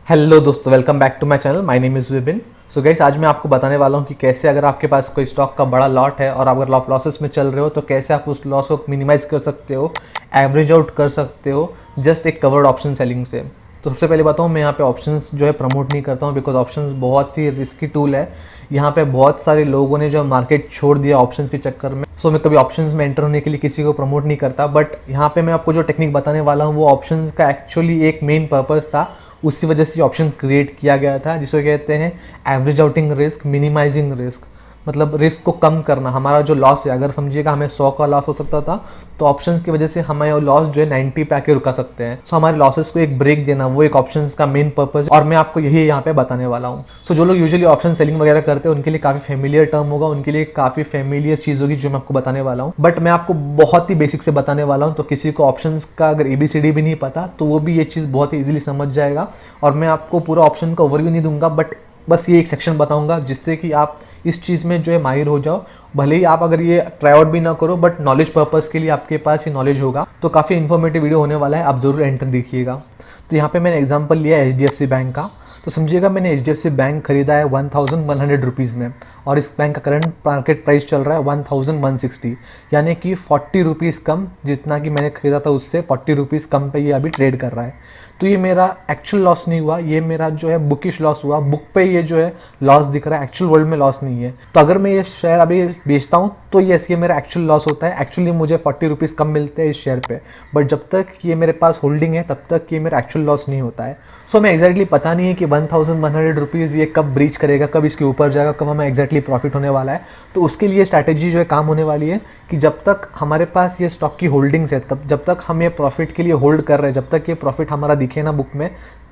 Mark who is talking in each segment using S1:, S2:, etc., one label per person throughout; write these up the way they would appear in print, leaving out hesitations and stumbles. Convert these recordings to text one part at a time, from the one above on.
S1: Hello दोस्तों, welcome back to my channel. My name is Vipin. So guys, आज मैं आपको बताने वाला हूं कि कैसे अगर आपके पास कोई स्टॉक का बड़ा लॉट है और अगर आप लॉसेस में चल रहे हो तो कैसे आप उस लॉस को मिनिमाइज कर सकते हो, एवरेज आउट कर सकते हो जस्ट एक कवर्ड ऑप्शन सेलिंग से। तो सबसे पहले बताऊँ, मैं यहाँ पे ऑप्शंस जो है प्रमोट नहीं करता हूँ बिकॉज ऑप्शंस बहुत ही रिस्की टूल है। यहाँ पे बहुत सारे लोगों ने जो मार्केट छोड़ दिया ऑप्शंस के चक्कर में। सो मैं कभी ऑप्शंस में एंटर होने के लिए किसी को प्रमोट नहीं करता, बट यहाँ पे मैं आपको जो टेक्निक बताने वाला हूँ वो ऑप्शंस का एक्चुअली एक मेन पर्पस था। उसी वजह से ऑप्शन क्रिएट किया गया था जिसको कहते हैं average outing risk, minimising risk. मतलब रिस्क को कम करना। हमारा जो लॉस है, अगर समझिएगा हमें 100 का लॉस हो सकता था, तो ऑप्शंस की वजह से हमें लॉस जो है 90 पे आके रुका सकते हैं। सो हमारे लॉसेस को एक ब्रेक देना, वो एक ऑप्शंस का मेन पर्पस है और मैं आपको यही यहाँ पे बताने वाला हूँ। सो जो लोग यूजुअली ऑप्शन सेलिंग वगैरह करते हैं उनके लिए काफ़ी फेमिलियर टर्म होगा, उनके लिए काफ़ी फेमिलियर चीज़ होगी जो मैं आपको बताने वाला हूँ। बट मैं आपको बहुत ही बेसिक से बताने वाला हूँ, तो किसी को ऑप्शंस का अगर ABCD भी नहीं पता तो वो भी ये चीज़ बहुत ही ईजिली समझ जाएगा। और मैं आपको पूरा ऑप्शन का ओवरव्यू नहीं दूंगा, बट बस ये एक सेक्शन बताऊंगा जिससे कि आप इस चीज़ में जो है माहिर हो जाओ। भले ही आप अगर ये ट्राई आउट भी ना करो, बट नॉलेज पर्पस के लिए आपके पास ये नॉलेज होगा। तो काफ़ी इन्फॉर्मेटिव वीडियो होने वाला है, आप ज़रूर एंड तक देखिएगा। तो यहाँ पे मैंने एग्जांपल लिया है HDFC बैंक का। तो समझिएगा मैंने HDFC बैंक खरीदा है 1100 रुपीज़ में और इस बैंक का करंट मार्केट प्राइस चल रहा है 1160, यानी कि 40 रुपीज़ कम। जितना कि मैंने खरीदा था उससे 40 रुपीज़ कम पे ये अभी ट्रेड कर रहा है। तो ये मेरा एक्चुअल लॉस नहीं हुआ, ये मेरा जो है बुकिश लॉस हुआ। बुक पे ये जो है लॉस दिख रहा है, एक्चुअल वर्ल्ड में लॉस नहीं है। तो अगर मैं ये शेयर अभी बेचता हूँ तो ये मेरा एक्चुअल लॉस होता है। एक्चुअली मुझे 40 रुपीज़ कम मिलते हैं इस शेयर पे, बट जब तक ये मेरे पास होल्डिंग है तब तक ये मेरा एक्चुअल लॉस नहीं होता है। सो मैं एग्जैक्टली पता नहीं है कि 1100 रुपीज़ ये कब ब्रीच करेगा, कब इसके ऊपर जाएगा, कब हमें एग्जैक्टली प्रॉफिट होने वाला है। तो उसके लिए स्ट्रैटेजी जो है काम होने वाली है कि जब तक हमारे पास ये स्टॉक की होल्डिंग्स है, तब जब तक हम ये प्रॉफिट के लिए होल्ड कर रहे हैं, जब तक ये प्रॉफिट हमारा दिखे ना बुक में,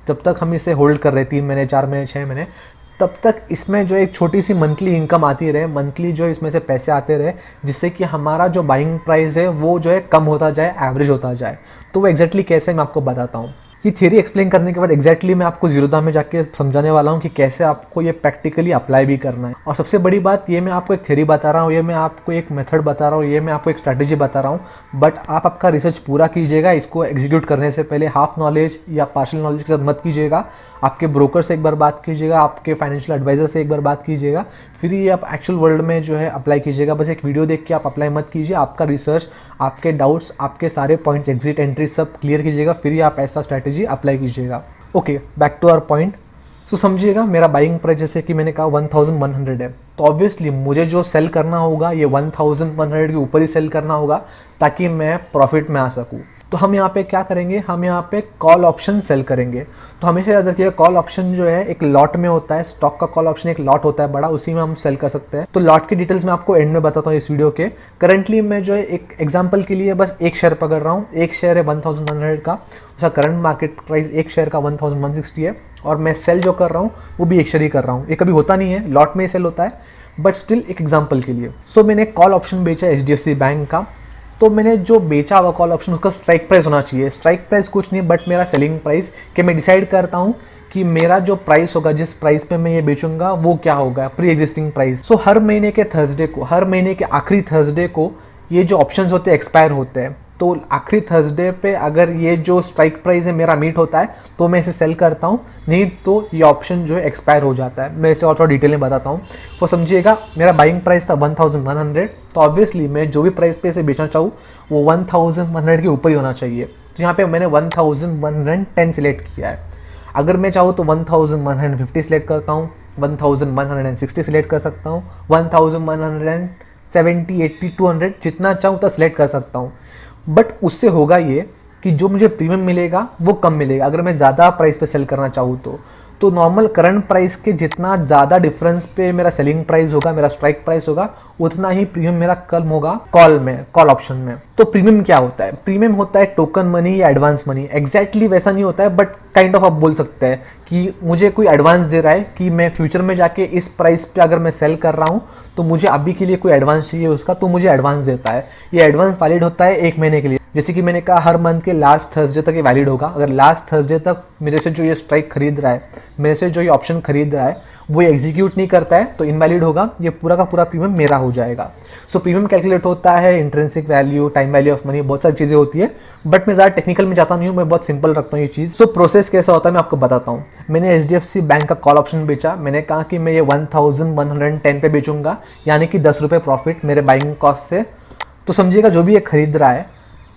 S1: जब तक हम इसे होल्ड कर रहे हैं 3 महीने, 4 महीने, 6 महीने, तब तक इसमें जो एक छोटी सी मंथली इनकम आती रहे, मंथली जो इसमें से पैसे आते रहे, जिससे कि हमारा जो बाइंग प्राइस है वो जो है कम होता जाए, एवरेज होता जाए। तो वो एग्जैक्टली कैसे मैं आपको बताता हूँ। ये थ्योरी एक्सप्लेन करने के बाद एग्जैक्टली मैं आपको जीरो दाम में जाके समझाने वाला हूँ कि कैसे आपको ये प्रैक्टिकली अप्लाई भी करना है। और सबसे बड़ी बात, ये मैं आपको एक थ्योरी बता रहा हूँ, ये मैं आपको एक मेथड बता रहा हूँ, ये मैं आपको एक स्ट्रैटेजी बता रहा हूँ, बट आप आपका रिसर्च पूरा कीजिएगा। इसको एग्जीक्यूट करने से पहले हाफ नॉलेज या पार्शियल नॉलेज के साथ मत कीजिएगा। आपके ब्रोकर से एक बार बात कीजिएगा, आपके फाइनेंशियल एडवाइजर से एक बार बात कीजिएगा, फिर ये आप एक्चुअल वर्ल्ड में जो है अप्लाई कीजिएगा। बस एक वीडियो देख के आप अप्लाई मत कीजिए। आपका रिसर्च, आपके डाउट्स, आपके सारे पॉइंट्स, एग्जिट एंट्री सब क्लियर कीजिएगा, फिर ही आप ऐसा स्ट्रैटेजी अप्लाई कीजिएगा। Okay, back to our point. तो समझिएगा मेरा बाइंग प्राइस जैसे कि मैंने कहा 1100 है, तो ऑब्वियसली मुझे जो सेल करना होगा ये 1100 के ऊपर ही सेल करना होगा ताकि मैं प्रॉफिट में आ सकूँ। तो हम यहाँ पे क्या करेंगे, हम यहाँ पे कॉल ऑप्शन सेल करेंगे। तो हमेशा याद रखिएगा, कॉल ऑप्शन जो है एक लॉट में होता है। स्टॉक का कॉल ऑप्शन एक लॉट होता है बड़ा, उसी में हम सेल कर सकते हैं। तो लॉट की डिटेल्स मैं आपको एंड में बताता हूँ इस वीडियो के। करंटली मैं जो है एक एग्जांपल के लिए बस एक शेयर पकड़ रहा हूँ। एक शेयर है 1100 का, उसका करंट मार्केट प्राइस एक शेयर का 1160 है और मैं सेल जो कर रहा हूँ वो भी एक शेयर ही कर रहा हूँ। ये कभी होता नहीं है, लॉट में सेल होता है, बट स्टिल एक एग्जाम्पल के लिए। सो मैंने कॉल ऑप्शन बेचा HDFC बैंक का। तो मैंने जो बेचा हुआ कॉल ऑप्शन, उसका स्ट्राइक प्राइस होना चाहिए। स्ट्राइक प्राइस कुछ नहीं बट मेरा सेलिंग प्राइस, कि मैं डिसाइड करता हूँ कि मेरा जो प्राइस होगा, जिस प्राइस पे मैं ये बेचूंगा वो क्या होगा, प्री एग्जिस्टिंग प्राइस। सो हर महीने के थर्सडे को, हर महीने के आखिरी थर्सडे को ये जो ऑप्शंस होते हैं एक्सपायर होते हैं। तो आखिरी थर्सडे पे अगर ये जो स्ट्राइक प्राइस है मेरा मीट होता है तो मैं इसे सेल करता हूँ, नहीं तो ये ऑप्शन जो है एक्सपायर हो जाता है। मैं इसे और थोड़ा डिटेल में बताता हूँ। तो समझिएगा मेरा बाइंग प्राइस था 1100, तो ऑब्वियसली मैं जो भी प्राइस पे इसे बेचना चाहूँ वो 1100 के ऊपर ही होना चाहिए। तो यहाँ पे मैंने 1110 सिलेक्ट किया है। अगर मैं चाहूँ तो 1150 सिलेक्ट करता हूँ, 1160 सिलेक्ट कर सकता हूँ, 1170, 80, 200 जितना चाहूँ तो सिलेक्ट कर सकता हूँ। बट उससे होगा ये कि जो मुझे प्रीमियम मिलेगा वो कम मिलेगा अगर मैं ज़्यादा प्राइस पे सेल करना चाहूँ तो नॉर्मल करंट प्राइस के जितना ज़्यादा डिफरेंस पे मेरा सेलिंग प्राइस होगा, मेरा स्ट्राइक प्राइस होगा, उतना ही प्रीमियम मेरा कम होगा कॉल ऑप्शन में। तो प्रीमियम क्या होता है? प्रीमियम होता है टोकन मनी या एडवांस मनी। एग्जैक्टली वैसा नहीं होता है, बट काइंड ऑफ आप बोल सकते हैं कि मुझे कोई एडवांस दे रहा है कि मैं फ्यूचर में जाके इस प्राइस पे अगर मैं सेल कर रहा हूँ तो मुझे अभी के लिए कोई एडवांस चाहिए उसका, तो मुझे एडवांस देता है। ये एडवांस वैलिड होता है 1 महीने के लिए। जैसे कि मैंने कहा हर मंथ के लास्ट थर्सडे तक ये वैलिड होगा। अगर लास्ट थर्सडे तक मेरे से जो ये स्ट्राइक खरीद रहा है, मेरे से जो ये ऑप्शन खरीद रहा है, वो एग्जीक्यूट नहीं करता है तो इनवैलिड होगा, ये पूरा का पूरा प्रीमियम मेरा हो जाएगा। सो प्रीमियम कैलकुलेट होता है, intrinsic value, time value of money, बहुत सारी चीज़ें होती है, बट मैं ज़्यादा टेक्निकल में जाता नहीं हूँ, मैं बहुत सिंपल रखता हूँ ये चीज़। सो प्रोसेस कैसा होता है मैं आपको बताता हूँ। मैंने HDFC बैंक का कॉल ऑप्शन बेचा, मैंने कहा कि मैं ये 1110 पे बेचूंगा, यानी कि 10 रुपये प्रॉफिट मेरे बाइंग कॉस्ट से। तो समझिएगा जो भी ये खरीद रहा है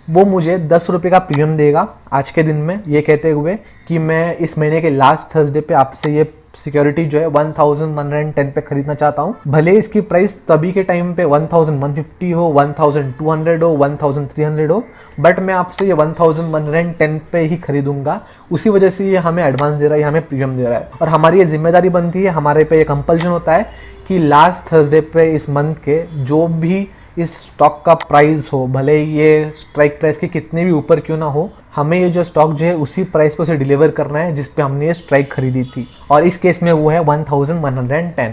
S1: वो मुझे 10 रुपये का प्रीमियम देगा आज के दिन में, ये कहते हुए कि मैं इस महीने के लास्ट थर्सडे पे आपसे ये सिक्योरिटी जो है 1110 पे खरीदना चाहता हूँ। भले इसकी प्राइस तभी के टाइम पे 1150 हो, 1200 हो, 1300 हो, बट मैं आपसे ये 1110 पे ही खरीदूंगा। उसी वजह से ये हमें एडवांस दे रहा है, ये हमें प्रीमियम दे रहा है। और हमारी ये जिम्मेदारी बनती है, हमारे पे ये कंपल्शन होता है कि लास्ट थर्सडे पे इस मंथ के जो भी इस स्टॉक का प्राइस हो, भले ये स्ट्राइक प्राइस के कितने भी ऊपर क्यों ना हो, हमें ये जो स्टॉक जो है उसी प्राइस पे उसे डिलीवर करना है जिस पे हमने ये स्ट्राइक खरीदी थी, और इस केस में वो है 1110।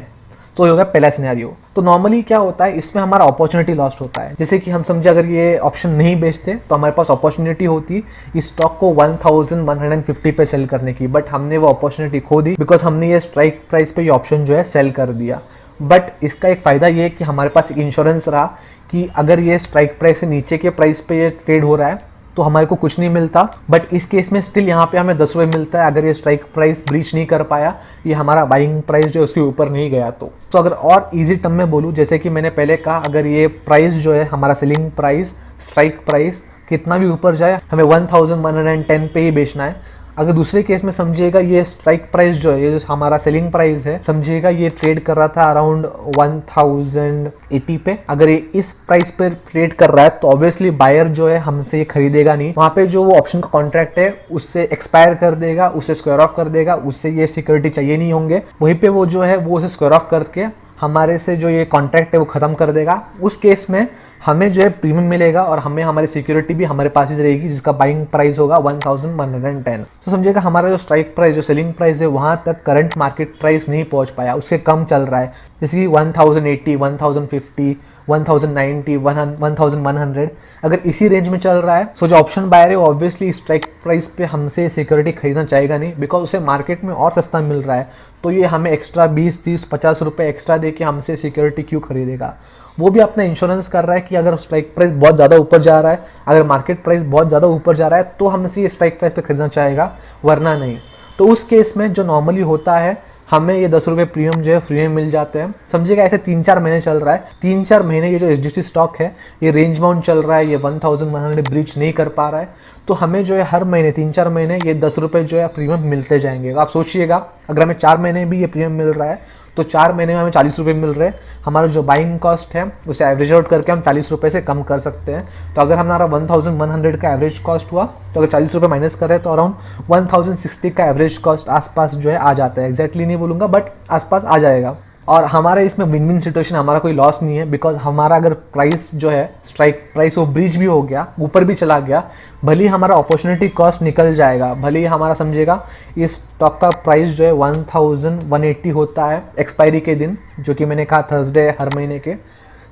S1: तो ये होगा पहला सिनेरियो। तो नॉर्मली क्या होता है, इसमें हमारा अपॉर्चुनिटी लॉस्ट होता है। जैसे कि हम समझे अगर ये ऑप्शन नहीं बेचते तो हमारे पास अपॉर्चुनिटी होती इस स्टॉक को 1150 पे सेल करने की, बट हमने वो अपॉर्चुनिटी खो दी बिकॉज हमने ये स्ट्राइक प्राइस पे ये ऑप्शन जो है सेल कर दिया। बट इसका एक फ़ायदा ये है कि हमारे पास एक इंश्योरेंस रहा कि अगर ये स्ट्राइक प्राइस से नीचे के प्राइस पे ये ट्रेड हो रहा है तो हमारे को कुछ नहीं मिलता, बट इस केस में स्टिल यहाँ पे हमें 10 रुपये मिलता है अगर ये स्ट्राइक प्राइस ब्रीच नहीं कर पाया, ये हमारा बाइंग प्राइस जो है उसके ऊपर नहीं गया। तो अगर और इजी टर्म में बोलूँ, जैसे कि मैंने पहले कहा, अगर ये प्राइस जो है हमारा सेलिंग प्राइस, स्ट्राइक प्राइस कितना भी ऊपर जाए, हमें 1110 पे ही बेचना है। अगर दूसरे केस में समझिएगा ये स्ट्राइक प्राइस जो है, ये जो हमारा सेलिंग प्राइस है, समझिएगा ये ट्रेड कर रहा था अराउंड 1080 पे। अगर ये इस प्राइस पे ट्रेड कर रहा है तो ऑब्वियसली बायर जो है हमसे ये खरीदेगा नहीं, वहाँ पे जो वो ऑप्शन का कॉन्ट्रैक्ट है उससे एक्सपायर कर देगा, उससे स्क्वायर ऑफ कर देगा, उससे ये सिक्योरिटी चाहिए नहीं होंगे, वहीं पे वो जो है वो उसे स्क्वायर ऑफ करके हमारे से जो ये कॉन्ट्रैक्ट है वो ख़त्म कर देगा। उस केस में हमें जो है प्रीमियम मिलेगा और हमें हमारी सिक्योरिटी भी हमारे पास ही रहेगी जिसका बाइंग प्राइस होगा 1110। तो समझिएगा हमारा जो स्ट्राइक प्राइस, जो सेलिंग प्राइस है, वहाँ तक करंट मार्केट प्राइस नहीं पहुँच पाया, उससे कम चल रहा है। जैसे कि 1080, 1050, 1090, 1100, अगर इसी रेंज में चल रहा है तो जो ऑप्शन बायर है वो ऑब्वियसली स्ट्राइक प्राइस पे हमसे सिक्योरिटी खरीदना चाहेगा नहीं, बिकॉज उसे मार्केट में और सस्ता मिल रहा है, तो ये हमें एक्स्ट्रा 20, 30, 50 रुपये एक्स्ट्रा दे के हमसे सिक्योरिटी क्यों खरीदेगा। वो भी अपना इंश्योरेंस कर रहा है कि अगर स्ट्राइक प्राइस बहुत ज़्यादा ऊपर जा रहा है, अगर मार्केट प्राइस बहुत ज़्यादा ऊपर जा रहा है तो हमसे ये स्ट्राइक प्राइस पे खरीदना चाहेगा, वरना नहीं। तो उस केस में जो नॉर्मली होता है, हमें ये 10 रुपये प्रीमियम जो है फ्री में मिल जाते हैं। समझिएगा ऐसे 3-4 महीने चल रहा है, 3-4 महीने ये जो HDFC स्टॉक है ये रेंज बाउंड चल रहा है, ये 1100 ब्रीच नहीं कर पा रहा है, तो हमें जो है हर महीने 3-4 महीने ये 10 रुपये जो है प्रीमियम मिलते जाएंगे। आप सोचिएगा अगर हमें 4 महीने भी ये प्रीमियम मिल रहा है तो 4 महीने में हमें 40 रुपये मिल रहे हैं। हमारा जो बाइंग कॉस्ट है उसे एवरेज आउट करके हम 40 रुपये से कम कर सकते हैं। तो अगर हमारा 1100 का एवरेज कॉस्ट हुआ तो अगर 40 रुपये माइनस करें तो अराउंड 1060 का एवरेज कॉस्ट आसपास जो है आ जाता है। एग्जैक्टली नहीं बोलूँगा बट आसपास आ जाएगा। और हमारे इसमें विन विन सिचुएशन, हमारा कोई लॉस नहीं है, बिकॉज हमारा अगर प्राइस जो है स्ट्राइक प्राइस वो ब्रीच भी हो गया, ऊपर भी चला गया, भले ही हमारा अपॉर्चुनिटी कॉस्ट निकल जाएगा, भले ही हमारा समझिएगा इस स्टॉक का प्राइस जो है 1180 होता है एक्सपायरी के दिन, जो कि मैंने कहा थर्सडे हर महीने के,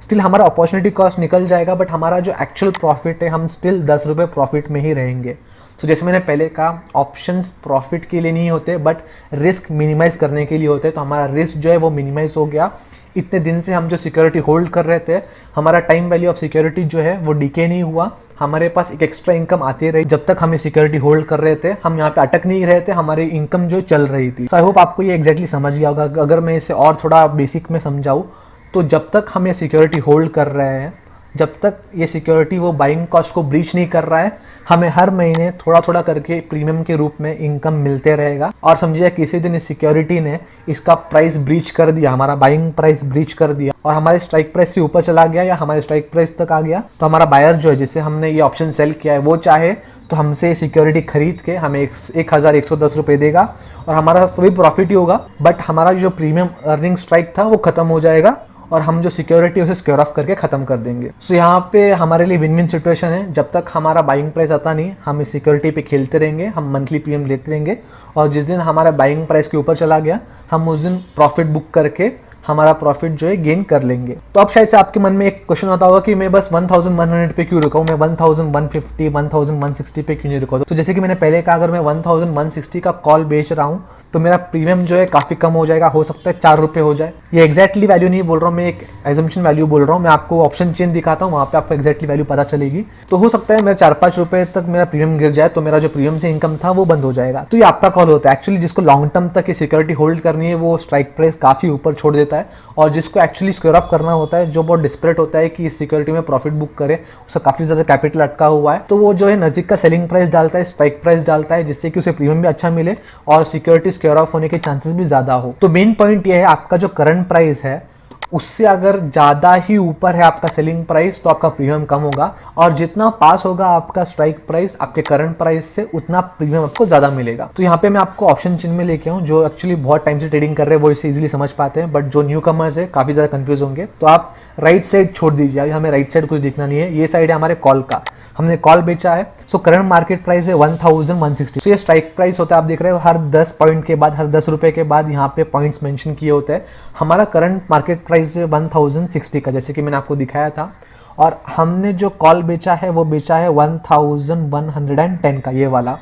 S1: स्टिल हमारा अपॉर्चुनिटी कॉस्ट निकल जाएगा, बट हमारा जो एक्चुअल प्रॉफिट है हम स्टिल 10 रुपये प्रॉफिट में ही रहेंगे। तो जैसे मैंने पहले कहा, ऑप्शंस प्रॉफिट के लिए नहीं होते बट रिस्क मिनिमाइज करने के लिए होते हैं। तो हमारा रिस्क जो है वो मिनिमाइज हो गया। इतने दिन से हम जो सिक्योरिटी होल्ड कर रहे थे, हमारा टाइम वैल्यू ऑफ सिक्योरिटी जो है वो डिके नहीं हुआ, हमारे पास एक एक्स्ट्रा इनकम आती रही। जब तक हमें सिक्योरिटी होल्ड कर रहे थे हम यहाँ पे अटक नहीं रहे थे, हमारी इनकम जो चल रही थी। सो आई होप आपको ये एग्जैक्टली समझ गया होगा। अगर मैं इसे और थोड़ा बेसिक में समझाऊँ तो जब तक हम ये सिक्योरिटी होल्ड कर रहे हैं, जब तक ये सिक्योरिटी वो बाइंग कॉस्ट को ब्रीच नहीं कर रहा है, हमें हर महीने थोड़ा थोड़ा करके प्रीमियम के रूप में इनकम मिलते रहेगा। और समझिए किसी दिन इस सिक्योरिटी ने इसका प्राइस ब्रीच कर दिया, हमारा बाइंग प्राइस ब्रीच कर दिया और हमारे स्ट्राइक प्राइस से ऊपर चला गया या हमारे स्ट्राइक प्राइस तक आ गया, तो हमारा बायर जो है जिससे हमने ये ऑप्शन सेल किया है वो चाहे तो हमसे सिक्योरिटी खरीद के हमें 1110 रुपये देगा और हमारा तो भी प्रॉफिट ही होगा, बट हमारा जो प्रीमियम अर्निंग स्ट्राइक था वो खत्म हो जाएगा और हम जो सिक्योरिटी उसे स्क्वायर ऑफ करके ख़त्म कर देंगे। सो यहाँ पे हमारे लिए विन विन सिचुएशन है। जब तक हमारा बाइंग प्राइस आता नहीं, हम इस सिक्योरिटी पे खेलते रहेंगे, हम मंथली प्रीमियम लेते रहेंगे और जिस दिन हमारा बाइंग प्राइस के ऊपर चला गया, हम उस दिन प्रॉफिट बुक करके हमारा प्रॉफिट जो है गेन कर लेंगे। तो अब शायद से आपके मन में एक क्वेश्चन आता होगा कि मैं बस 1100 पे क्यों रुका हूँ, मैं 1150 1160 पे क्यों नहीं रुका। तो जैसे कि मैंने पहले कहा, अगर मैं 1160 का कॉल बेच रहा हूँ तो मेरा प्रीमियम जो है काफ़ी कम हो जाएगा, हो सकता है 4 रुपये हो जाए। ये एग्जैक्टली वैल्यू नहीं बोल रहा हूँ, मैं एक एजम्पशन वैल्यू बोल रहा हूँ। मैं आपको ऑप्शन चेन दिखाता हूँ, वहाँ पे आपको एग्जैक्टली वैल्यू पता चलेगी। तो हो सकता है मेरा 4-5 रुपये तक मेरा प्रीमियम गिर जाए, तो मेरा जो प्रीमियम से इनकम था वो बंद हो जाएगा। तो ये आपका कॉल होता है। एक्चुअली जिसको लॉन्ग टर्म तक ये सिक्योरिटी होल्ड करनी है वो स्ट्राइक प्राइस काफ़ी ऊपर छोड़ देता है, और जिसको एक्चुअली स्क्वायर ऑफ करना होता है, जो बहुत डिस्परेट होता है कि इस सिक्योरिटी में प्रॉफिट बुक करे, उसका काफ़ी ज़्यादा कैपिटल अटका हुआ है, तो वो जो है नज़दीक का सेलिंग प्राइस डालता है, स्ट्राइक प्राइस डालता है, जिससे कि उसे प्रीमियम भी अच्छा मिले और सिक्योरिटी स्क्वायर ऑफ होने के चांसेस भी ज़्यादा हो। तो मेन पॉइंट ये है, आपका जो करंट प्राइस है उससे अगर ज़्यादा ही ऊपर है आपका सेलिंग प्राइस तो आपका प्रीमियम कम होगा, और जितना पास होगा आपका स्ट्राइक प्राइस आपके करंट प्राइस से, उतना प्रीमियम आपको ज़्यादा मिलेगा। तो यहाँ पे मैं आपको ऑप्शन चिन्ह में लेके आऊँ, जो एक्चुअली बहुत टाइम से ट्रेडिंग कर रहे हैं वो इसे इजीली समझ पाते हैं, बट जो न्यू कमर्स है काफ़ी ज़्यादा कंफ्यूज होंगे। तो आप राइट साइड छोड़ दीजिए, अभी हमें राइट साइड कुछ दिखना नहीं है, ये साइड है हमारे कॉल का, हमने कॉल बेचा है। सो करंट मार्केट प्राइस है 1160। तो ये स्ट्राइक प्राइस होता है, आप देख रहे हो हर 10 पॉइंट के बाद, हर 10 रुपए के बाद यहाँ पे पॉइंट्स मेंशन किए होते हैं। हमारा करंट मार्केट प्राइस है 1060 का, जैसे कि मैंने आपको दिखाया था, और हमने जो कॉल बेचा है वो बेचा है 1110 का, ये वाला।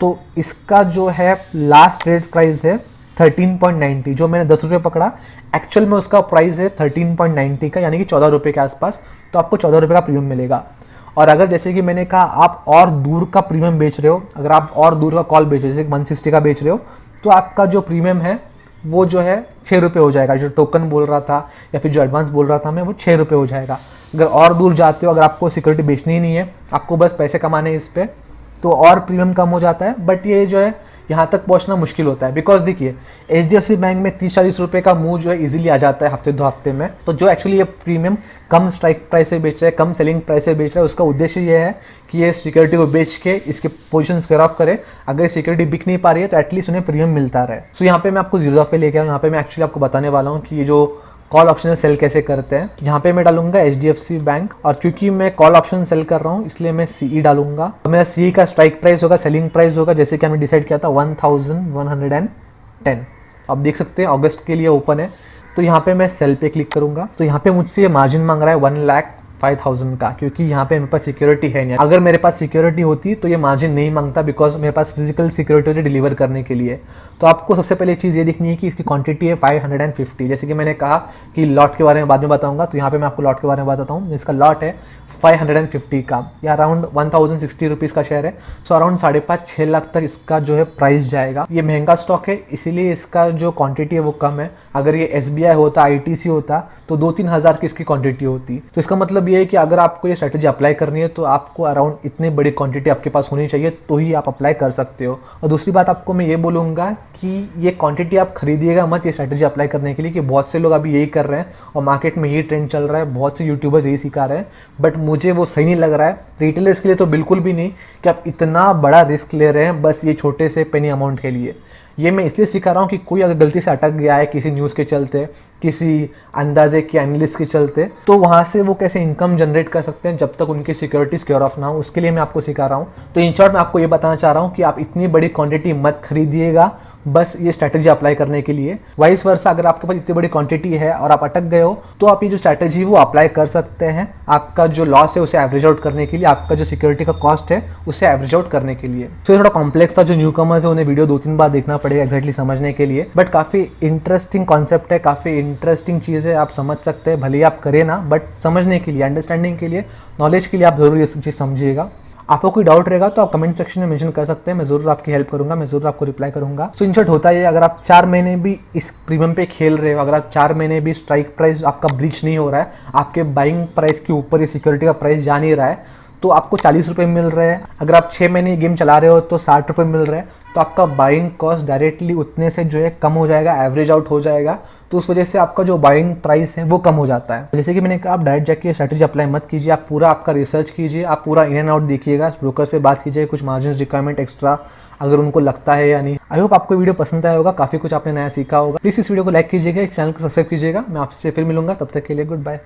S1: तो इसका जो है लास्ट ट्रेड प्राइस है 13.90, जो मैंने 10 रुपये पकड़ा, एक्चुअल में उसका प्राइस है 13.90 का, यानी कि 14 रुपये के आसपास। तो आपको 14 रुपये का प्रीमियम मिलेगा। और अगर जैसे कि मैंने कहा आप और दूर का प्रीमियम बेच रहे हो, अगर आप और दूर का कॉल बेच रहे हो, जैसे 160 का बेच रहे हो, तो आपका जो प्रीमियम है वो जो है 6 रुपये हो जाएगा। जो टोकन बोल रहा था या फिर जो एडवांस बोल रहा था मैं, वो 6 रुपये हो जाएगा। अगर और दूर जाते हो, अगर आपको सिक्योरिटी बेचनी ही नहीं है, आपको बस पैसे कमाने हैं इस पर, तो और प्रीमियम कम हो जाता है। बट ये जो है यहाँ तक पहुँचना मुश्किल होता है, बिकॉज देखिए HDFC बैंक में 30-40 रुपये का मूव जो है इजीली आ जाता है हफ्ते 2 हफ्ते में। तो जो एक्चुअली ये प्रीमियम कम स्ट्राइक प्राइस से बेच रहा है, कम सेलिंग प्राइस से बेच रहा है, उसका उद्देश्य ये है कि ये सिक्योरिटी को बेच के इसके पोजीशन स्क्वायर ऑफ करे। अगर सिक्योरिटी बिक नहीं पा रही है तो एटलीस्ट उन्हें प्रीमियम मिलता रहे। सो यहाँ पे मैं आपको जीरो पे लेके आऊँ, यहाँ पे मैं एक्चुअली आपको बताने वाला हूँ कि ये जो कॉल ऑप्शन सेल कैसे करते हैं। यहाँ पे मैं डालूंगा HDFC बैंक, और क्योंकि मैं कॉल ऑप्शन सेल कर रहा हूँ इसलिए मैं CE डालूंगा। तो मेरा CE का स्ट्राइक प्राइस होगा, सेलिंग प्राइस होगा, जैसे कि हमने डिसाइड किया था 1110। आप देख सकते हैं अगस्त के लिए ओपन है। तो यहाँ पे मैं सेल पे क्लिक करूंगा। तो यहाँ पे मुझसे ये मार्जिन मांग रहा है 1,05,000 का, क्योंकि यहाँ पे मेरे पास सिक्योरिटी है नहीं। अगर मेरे पास सिक्योरिटी होती तो ये मार्जिन नहीं मांगता, बिकॉज मेरे पास फिजिकल सिक्योरिटी होती डिलीवर करने के लिए। तो आपको सबसे पहले चीज़ ये दिखनी है कि इसकी क्वांटिटी है 550। जैसे कि मैंने कहा कि लॉट के बारे में बाद में बताऊंगा, तो यहाँ पे मैं आपको लॉट के बारे में बताता हूँ। इसका लॉट है 550 का, या अराउंड 1060 रुपीज़ का शेयर है। सो अराउंड 5.5-6 लाख तक इसका जो है प्राइस जाएगा। ये महंगा स्टॉक है, इसीलिए इसका जो क्वांटिटी है वो कम है। अगर ये SBI होता, ITC होता, तो 2-3 हज़ार की इसकी क्वांटिटी होती। तो इसका मतलब ये है कि अगर आपको ये स्ट्रैटेजी अप्लाई करनी है तो आपको अराउंड इतनी बड़ी क्वांटिटी आपके पास होनी चाहिए, तो ही आप अप्लाई कर सकते हो। और दूसरी बात आपको मैं ये बोलूँगा कि ये क्वांटिटी आप खरीदिएगा मत ये स्ट्रैटेजी अप्लाई करने के लिए, कि बहुत से लोग अभी यही कर रहे हैं और मार्केट में यही ट्रेंड चल रहा है, बहुत से यूट्यूबर्स यही सिखा रहे हैं। बट मुझे वो सही नहीं लग रहा है, रिटेलर्स के लिए तो बिल्कुल भी नहीं, कि आप इतना बड़ा रिस्क ले रहे हैं बस ये छोटे से पेनी अमाउंट के लिए। ये मैं इसलिए सिखा रहा हूँ कि कोई अगर गलती से अटक गया है किसी न्यूज़ के चलते, किसी अंदाजे के एनालिस्ट के चलते, तो वहाँ से वो कैसे इनकम जनरेट कर सकते हैं जब तक उनकी सिक्योरिटी सिक्योर ऑफ ना हो, उसके लिए मैं आपको सिखा रहा हूँ। तो इन शॉर्ट मैं आपको ये बताना चाह रहा हूँ कि आप इतनी बड़ी क्वांटिटी मत खरीदिएगा बस ये स्ट्रैटेजी अप्लाई करने के लिए। वाइस वर्सा अगर आपके पास इतनी बड़ी क्वांटिटी है और आप अटक गए हो, तो आप ये जो स्ट्रैटेजी वो अप्लाई कर सकते हैं, आपका जो लॉस है उसे एवरेज आउट करने के लिए, आपका जो सिक्योरिटी का कॉस्ट है उसे एवरेज आउट करने के लिए। तो ये थोड़ा कॉम्प्लेक्स था, जो न्यू कमर्स है उन्हें वीडियो 2-3 बार देखना पड़ेगा एक्जैक्टली समझने के लिए। बट काफ़ी इंटरेस्टिंग कॉन्सेप्ट है, काफ़ी इंटरेस्टिंग चीज़ है, आप समझ सकते हैं। भले ही आप करें ना, बट समझने के लिए, अंडरस्टैंडिंग के लिए, नॉलेज के लिए आप जरूर ये सब चीज़ समझिएगा। आपको कोई डाउट रहेगा तो आप कमेंट सेक्शन में मेंशन कर सकते हैं, मैं ज़रूर आपकी हेल्प करूंगा, मैं ज़रूर आपको रिप्लाई करूंगा। सो इन शॉर्ट होता है, अगर आप 4 महीने भी इस प्रीमियम पे खेल रहे हो, अगर आप 4 महीने भी स्ट्राइक प्राइस आपका ब्रीच नहीं हो रहा है, आपके बाइंग प्राइस के ऊपर ये सिक्योरिटी का प्राइस जा नहीं रहा है, तो आपको 40 रुपये मिल रहे हैं। अगर आप 6 महीने गेम चला रहे हो तो 60 रुपये मिल रहे हैं, तो आपका बाइंग कॉस्ट डायरेक्टली उतने से जो है कम हो जाएगा, एवरेज आउट हो जाएगा। तो उस वजह से आपका जो बाइंग प्राइस है वो कम हो जाता है। जैसे कि मैंने कहा, आप डायरेक्ट जाके स्ट्रैटेजी अप्लाई मत कीजिए, आप पूरा आपका रिसर्च कीजिए, आप पूरा इन एंड आउट देखिएगा, ब्रोकर से बात कीजिए, कुछ मार्जिन रिक्वायरमेंट एक्स्ट्रा अगर उनको लगता है या नहीं। आई होप आपको वीडियो पसंद आया होगा, काफ़ी कुछ आपने नया सीखा होगा। प्लीज़ इस वीडियो को लाइक कीजिएगा, इस चैनल को सब्सक्राइब कीजिएगा। मैं आपसे फिर मिलूंगा, तब तक के लिए गुड बाय।